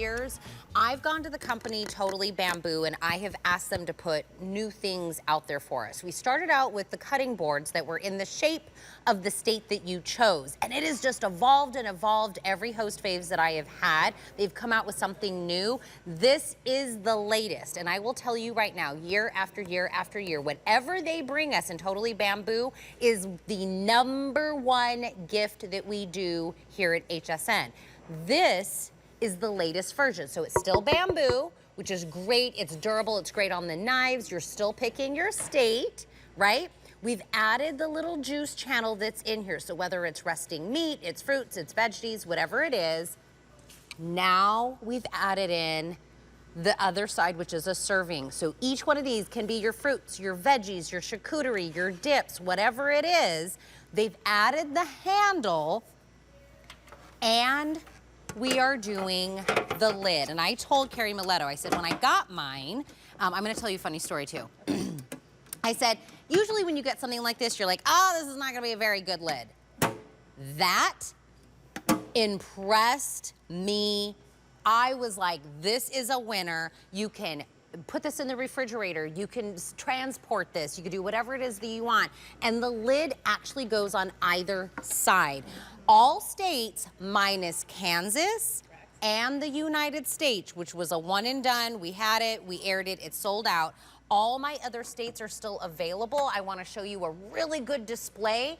years, I've gone to the company Totally Bamboo and I have asked them to put new things out there for us. We started out with the cutting boards that were in the shape of the state that you chose, and it has just evolved and evolved. Every host faves that I have had, they've come out with something new. This is the latest, and I will tell you right now, year after year after year, whatever they bring us in Totally Bamboo is the #1 gift that we do here at HSN. This is the latest version. So it's still bamboo, which is great. It's durable, it's great on the knives. You're still picking your state, right? We've added the little juice channel that's in here. So whether it's resting meat, it's fruits, it's veggies, whatever it is, now we've added in the other side, which is a serving. So each one of these can be your fruits, your veggies, your charcuterie, your dips, whatever it is. They've added the handle, and we are doing the lid. And I told Carrie Miletto, I said, when I got mine, I'm gonna tell you a funny story too. I said, usually when you get something like this, you're like, oh, this is not gonna be a very good lid. That impressed me. I was like, this is a winner. You can put this in the refrigerator. You can transport this. You can do whatever it is that you want. And the lid actually goes on either side. All states minus Kansas and the United States, which was a one and done. We had it, we aired it, it's sold out. All my other states are still available. I want to show you a really good display.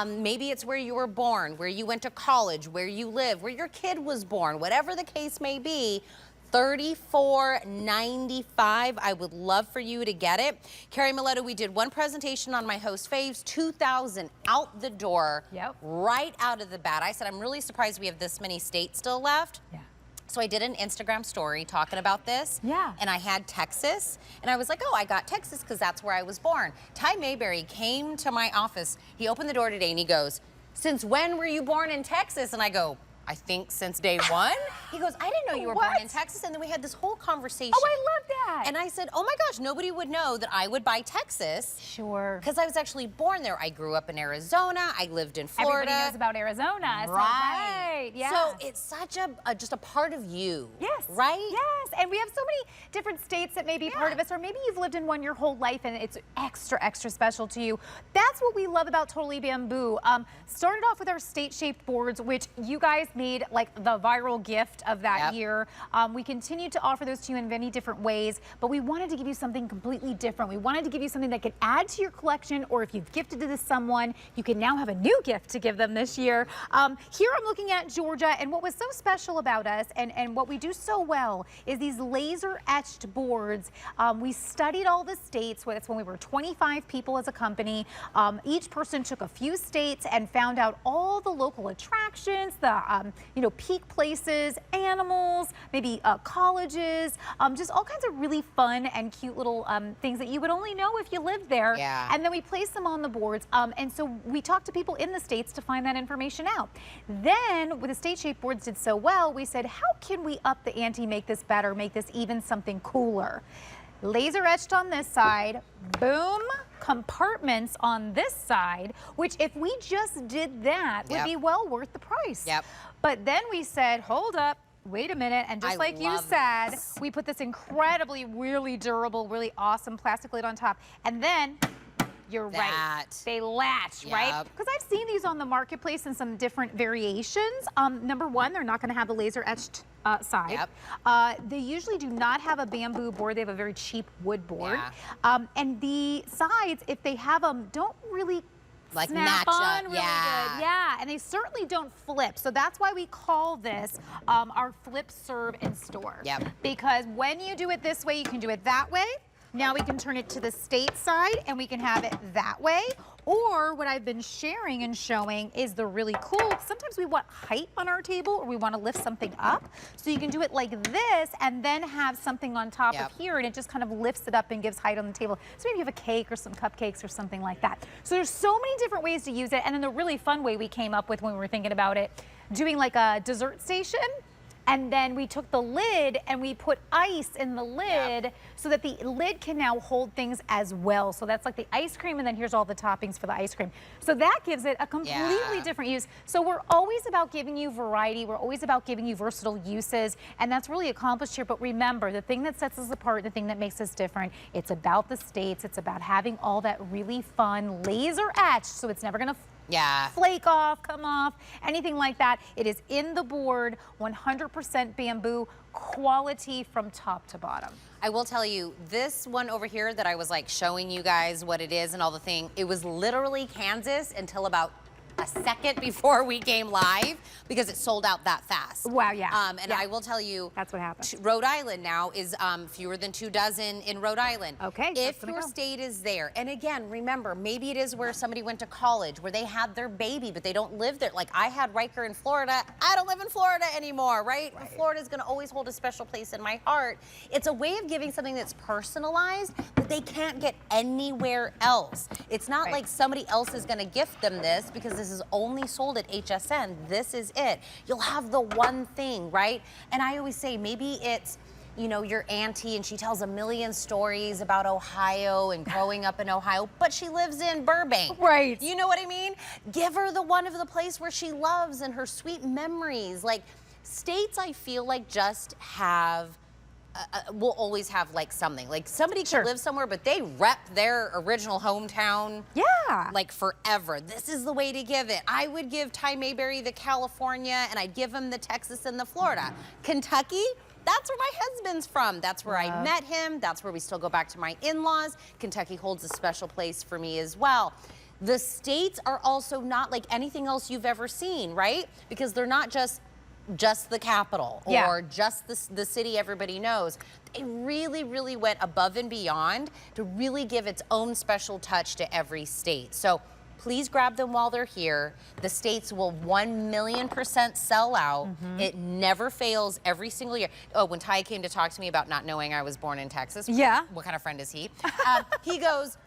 Maybe it's where you were born, where you went to college, where you live, where your kid was born, whatever the case may be. $34.95. I would love for you to get it. Carrie Miletto, we did one presentation on my host faves, 2,000 out the door, right out of the bat. I said, I'm really surprised we have this many states still left. Yeah. So I did an Instagram story talking about this. Yeah. And I had Texas, and I was like, oh, I got Texas because that's where I was born. Ty Mayberry came to my office. He opened the door today and he goes, since when were you born in Texas? And I go, I think since day one. He goes, I didn't know you were born in Texas. And then we had this whole conversation. Oh, I love that. And I said, oh my gosh, nobody would know that I would buy Texas. Sure. Because I was actually born there. I grew up in Arizona. I lived in Florida. Everybody knows about Arizona. Right. Yeah. So it's such a just a part of you. Yes. Right? Yes. And we have so many different states that may be part of us, or maybe you've lived in one your whole life and it's extra, extra special to you. That's what we love about Totally Bamboo. Started off with our state-shaped boards, which you guys made like the viral gift of that year. We continue to offer those to you in many different ways, but we wanted to give you something completely different. We wanted to give you something that could add to your collection, or if you've gifted to someone, you can now have a new gift to give them this year. Here I'm looking at Georgia, and what was so special about us and what we do so well is these laser etched boards. We studied all the states. That's when we were 25 people as a company. Each person took a few states and found out all the local attractions, the peak places, animals, maybe colleges, just all kinds of really fun and cute little things that you would only know if you lived there. Yeah. And then we place them on the boards. And so we talked to people in the states to find that information out. Then, with the state-shaped boards did so well, we said, how can we up the ante, make this better, make this even something cooler? Laser etched on this side, boom, compartments on this side, which if we just did that would be well worth the price. Yep. But then we said, hold up, wait a minute, and just like you said, we put this incredibly, really durable, really awesome plastic lid on top, and then you're right. They latch, right? Because I've seen these on the marketplace in some different variations. Number one, they're not going to have the laser etched side. They usually do not have a bamboo board. They have a very cheap wood board. And the sides, if they have them, don't really like snap on really good. Yeah, and they certainly don't flip. So that's why we call this our flip, serve, and store. Because when you do it this way, you can do it that way. Now we can turn it to the state side and we can have it that way. Or what I've been sharing and showing is the really cool, sometimes we want height on our table or we want to lift something up. So you can do it like this and then have something on top of here, and it just kind of lifts it up and gives height on the table. So maybe you have a cake or some cupcakes or something like that. So there's so many different ways to use it. And then the really fun way we came up with when we were thinking about it, doing like a dessert station. And then we took the lid and we put ice in the lid so that the lid can now hold things as well. So that's like the ice cream, and then here's all the toppings for the ice cream. So that gives it a completely different use. So we're always about giving you variety. We're always about giving you versatile uses, and that's really accomplished here. But remember, the thing that sets us apart, the thing that makes us different, it's about the states. It's about having all that really fun laser etched, so it's never gonna flake off, come off, anything like that. It is in the board, 100% bamboo, quality from top to bottom. I will tell you, this one over here that I was like showing you guys what it is and all the thing, it was literally Kansas until about a second before we came live because it sold out that fast. Wow, yeah. And I will tell you, that's what happened. Rhode Island now is fewer than 2 dozen in Rhode Island. Okay. If your state is there, and again, remember, maybe it is where somebody went to college, where they had their baby, but they don't live there. Like I had Riker in Florida. I don't live in Florida anymore, right? Florida is going to always hold a special place in my heart. It's a way of giving something that's personalized that they can't get anywhere else. It's not like somebody else is going to gift them this because this is only sold at HSN. This is it. You'll have the one thing, right? And I always say maybe it's, you know, your auntie and she tells a million stories about Ohio and growing up in Ohio, but she lives in Burbank. Right. You know what I mean? Give her the one of the place where she loves and her sweet memories. Like states, I feel like just have will always have like something. Like somebody could live somewhere, but they rep their original hometown like forever. This is the way to give it. I would give Ty Mayberry the California, and I'd give him the Texas and the Florida. Kentucky, that's where my husband's from. That's where I met him. That's where we still go back to my in-laws. Kentucky holds a special place for me as well. The states are also not like anything else you've ever seen, right? Because they're not just the capital or just the city everybody knows. They really, really went above and beyond to really give its own special touch to every state. So please grab them while they're here. The states will 1,000,000% sell out. It never fails every single year. Oh, when Ty came to talk to me about not knowing I was born in Texas, what kind of friend is he? He goes,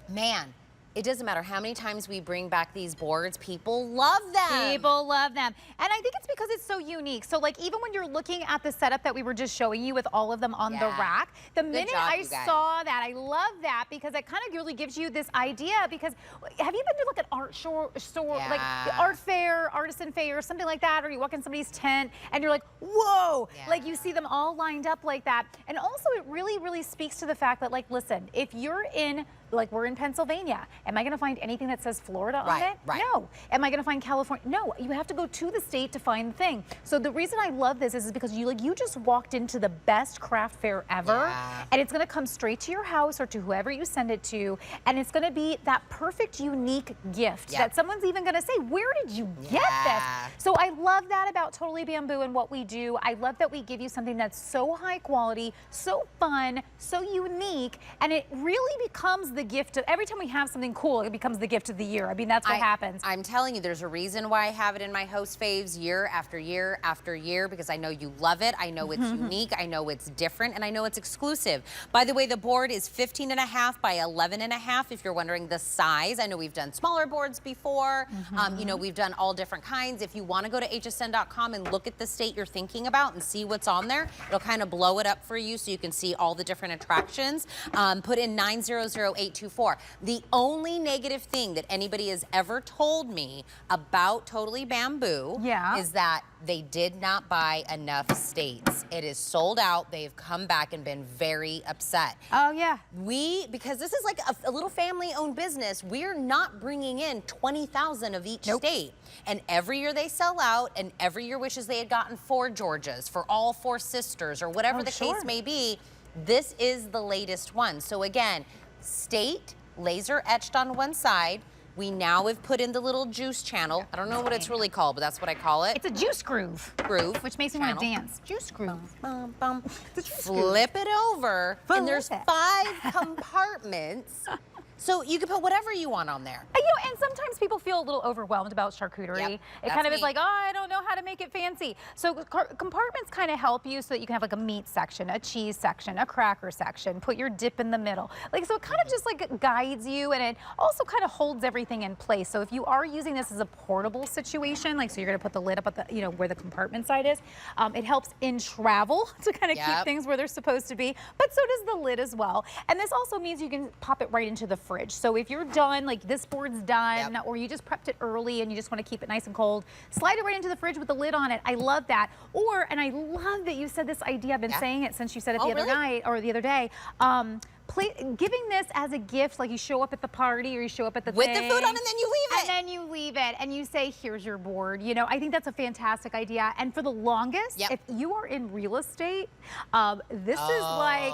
man, it doesn't matter how many times we bring back these boards, people love them. People love them. And I think it's because it's so unique. So like even when you're looking at the setup that we were just showing you with all of them on the rack, the minute I saw that, I love that because it kind of really gives you this idea because have you been to like an art store, like the art fair, artisan fair, something like that, or you walk in somebody's tent and you're like, whoa, like you see them all lined up like that. And also it really, really speaks to the fact that like, listen, if you're in, like we're in Pennsylvania, am I gonna find anything that says Florida on it? No. Am I gonna find California? No, you have to go to the state to find the thing. So the reason I love this is because you just walked into the best craft fair ever, and it's gonna come straight to your house or to whoever you send it to, and it's gonna be that perfect, unique gift that someone's even gonna say, where did you get this? So I love that about Totally Bamboo and what we do. I love that we give you something that's so high quality, so fun, so unique, and it really becomes the gift of, every time we have something cool, it becomes the gift of the year. I mean, that's what happens. I'm telling you, there's a reason why I have it in my host faves year after year after year, because I know you love it. I know it's unique. I know it's different, and I know it's exclusive. By the way, the board is 15.5 by 11.5, if you're wondering the size. I know we've done smaller boards before. You know, we've done all different kinds. If you want to go to hsn.com and look at the state you're thinking about and see what's on there, it'll kind of blow it up for you so you can see all the different attractions. Put in 900824. The only negative thing that anybody has ever told me about Totally Bamboo is that they did not buy enough states. It is sold out. They've come back and been very upset. Oh, yeah. Because this is like a little family-owned business, we're not bringing in 20,000 of each state. And every year they sell out, and every year wishes they had gotten 4 Georgias for all 4 sisters or whatever the case may be. This is the latest one. So again, state, laser etched on one side. We now have put in the little juice channel. I don't know what it's really called, but that's what I call it. It's a juice groove. Which makes me want to dance. Juice groove. Bum, bum, bum. Flip it over, and there's 5 compartments. So you can put whatever you want on there. And, you know, and sometimes people feel a little overwhelmed about charcuterie. Yep, it kind of is like, oh, I don't know how to make it fancy. So compartments kind of help you so that you can have like a meat section, a cheese section, a cracker section, put your dip in the middle. Like, so it kind of just like guides you, and it also kind of holds everything in place. So if you are using this as a portable situation, like, so you're gonna put the lid up at the, you know, where the compartment side is, it helps in travel to kind of keep things where they're supposed to be, but so does the lid as well. And this also means you can pop it right into the fridge. So if you're done, like this board's done, or you just prepped it early and you just want to keep it nice and cold, slide it right into the fridge with the lid on it. I love that. Or, and I love that you said this idea, I've been saying it since you said it the other night, or the other day, giving this as a gift, like you show up at the party or you show up at the with thing, the food on, and then you leave it. And then you leave it and you say, here's your board. You know, I think that's a fantastic idea. And for the longest, if you are in real estate, this is like,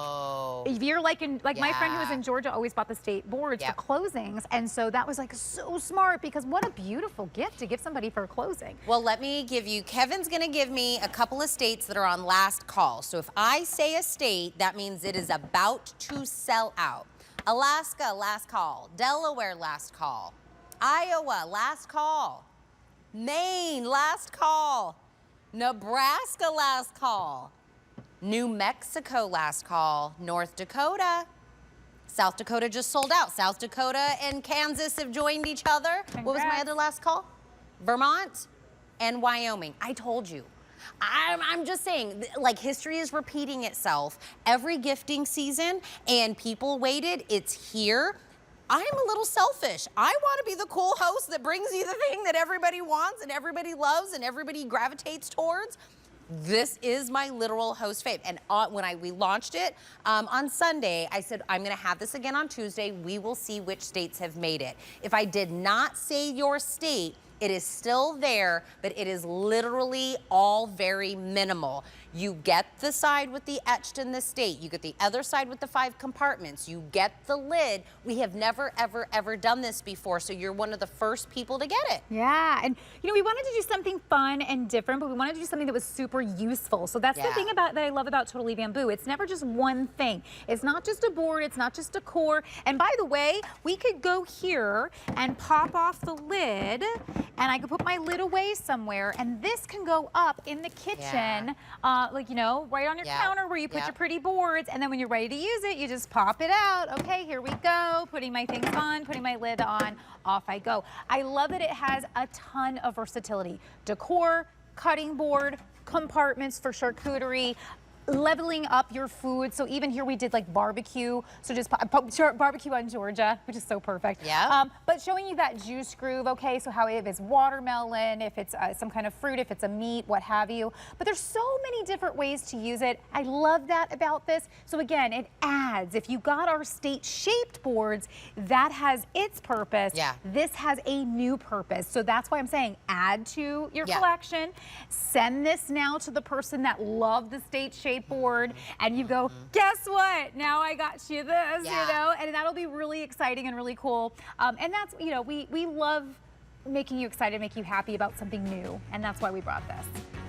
if you're like in, like my friend who was in Georgia always bought the state boards for closings. And so that was like so smart, because what a beautiful gift to give somebody for a closing. Well, let me give you, Kevin's gonna give me a couple of states that are on last call. So if I say a state, that means it is about to sell out. Alaska, last call. Delaware, last call. Iowa, last call. Maine, last call. Nebraska, last call. New Mexico, last call. North Dakota. South Dakota just sold out. South Dakota and Kansas have joined each other. Congrats. What was my other last call? Vermont and Wyoming. I told you. I'm just saying, like, history is repeating itself every gifting season, and people waited. It's here. I'm a little selfish. I want to be the cool host that brings you the thing that everybody wants and everybody loves and everybody gravitates towards. This is my literal host fave. And when we launched it on Sunday, I said, I'm gonna have this again on Tuesday. We will see which states have made it. If I did not say your state, it is still there, but it is literally all very minimal. You get the side with the etched in the state. You get the other side with the 5 compartments. You get the lid. We have never, ever, ever done this before, so you're one of the first people to get it. Yeah, and you know, we wanted to do something fun and different, but we wanted to do something that was super useful. So that's the thing that I love about Totally Bamboo. It's never just one thing. It's not just a board, it's not just decor. And by the way, we could go here and pop off the lid, and I could put my lid away somewhere, and this can go up in the kitchen, like, you know, right on your counter where you put your pretty boards, and then when you're ready to use it, you just pop it out. Okay, here we go, putting my things on, putting my lid on, off I go. I love that it has a ton of versatility. Decor, cutting board, compartments for charcuterie, leveling up your food. So even here we did like barbecue. So just barbecue on Georgia, which is so perfect. Yeah. But showing you that juice groove, okay, so how if it's watermelon, if it's some kind of fruit, if it's a meat, what have you. But there's so many different ways to use it. I love that about this. So again, it adds, if you got our state-shaped boards, that has its purpose. Yeah. This has a new purpose. So that's why I'm saying add to your collection. Send this now to the person that loved the state-shaped board, and you go, guess what? Now I got you this, you know, and that'll be really exciting and really cool. And that's, you know, we love making you excited, make you happy about something new, and that's why we brought this.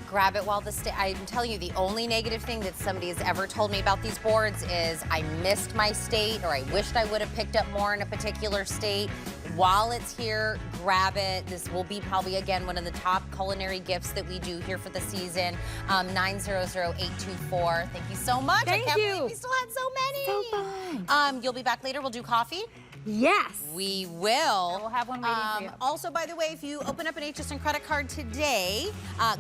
Grab it while the state. I'm telling you, the only negative thing that somebody has ever told me about these boards is I missed my state, or I wished I would have picked up more in a particular state. While it's here, grab it. This will be probably, again, one of the top culinary gifts that we do here for the season. 900-824. Thank you so much. Thank I can't you. believe we still had so many. So fun. You'll be back later. We'll do coffee. Yes. We will. We'll have one waiting for you. Also, by the way, if you open up an HSN credit card today,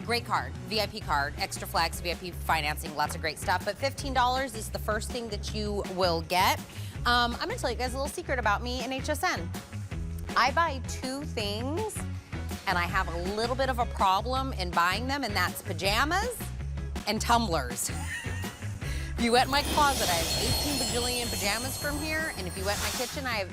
great card, VIP card, extra flex, VIP financing, lots of great stuff. But $15 is the first thing that you will get. I'm going to tell you guys a little secret about me and HSN. I buy 2 things, and I have a little bit of a problem in buying them, and that's pajamas and tumblers. If you went in my closet, I have 18 bajillion pajamas from here, and if you went in my kitchen, I have